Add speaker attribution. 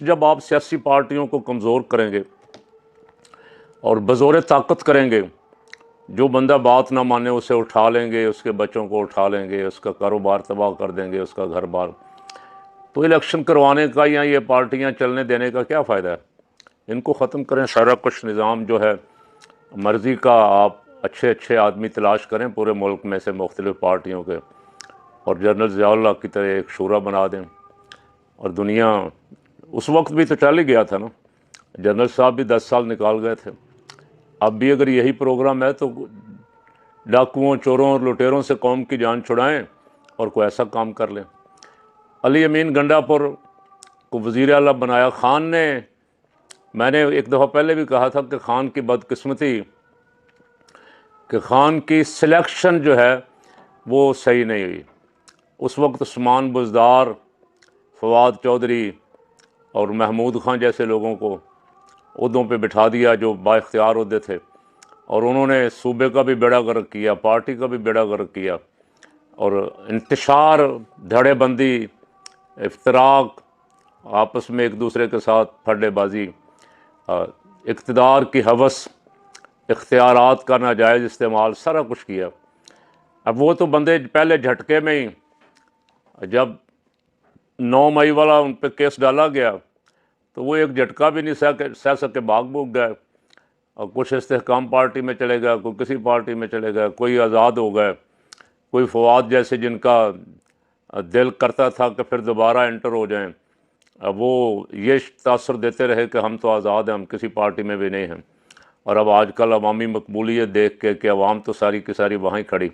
Speaker 1: जब आप सियासी पार्टियों को कमज़ोर करेंगे और बज़ोर ताकत करेंगे, जो बंदा बात ना माने उसे उठा लेंगे, उसके बच्चों को उठा लेंगे, उसका कारोबार तबाह कर देंगे, उसका घर बार, तो इलेक्शन करवाने का या ये पार्टियां चलने देने का क्या फ़ायदा है। इनको ख़त्म करें। सारा कुछ निज़ाम जो है मर्ज़ी का, आप अच्छे अच्छे आदमी तलाश करें पूरे मुल्क में से मुख्तलिफ़ पार्टियों के, और जनरल ज़िया-उल-हक़ की तरह एक शूरा बना दें। और दुनिया उस वक्त भी तो चल ही गया था ना, जनरल साहब भी 10 साल निकाल गए थे। अब भी अगर यही प्रोग्राम है तो डाकुओं, चोरों और लुटेरों से कौम की जान छुड़ाएं और कोई ऐसा काम कर लें। अली अमीन गंडापुर को वज़ीर आला बनाया खान ने। मैंने एक दफ़ा पहले भी कहा था कि खान की बदकिस्मती कि खान की सिलेक्शन जो है वो सही नहीं हुई। उस वक्त उस्मान बुज़दार, फवाद चौधरी और महमूद खां जैसे लोगों को उहदों पे बिठा दिया जो बाइख्तियार उहदे थे, और उन्होंने सूबे का भी बेड़ा गर्क किया, पार्टी का भी बेड़ा गर्क किया, और इंतशार, धड़ेबंदी, इफ्तराक, आपस में एक दूसरे के साथ फड्डेबाजी, इक़्तिदार की हवस, इख्तियारात का नाजायज़ इस्तेमाल, सारा कुछ किया। अब वो तो बंदे पहले झटके में ही, जब 9 मई वाला उन पर केस डाला गया तो वो एक झटका भी नहीं सह सके, भाग भूग गए, और कुछ इस्तेहकाम पार्टी में चले गए, कोई किसी पार्टी में चले गए, कोई आज़ाद हो गए, कोई फवाद जैसे जिनका दिल करता था कि फिर दोबारा एंटर हो जाएं, अब वो ये तासर देते रहे कि हम तो आज़ाद हैं, हम किसी पार्टी में भी नहीं हैं। और अब आजकल अवामी मकबूलियत देख के कि अवाम तो सारी की सारी वहाँ ही खड़ी।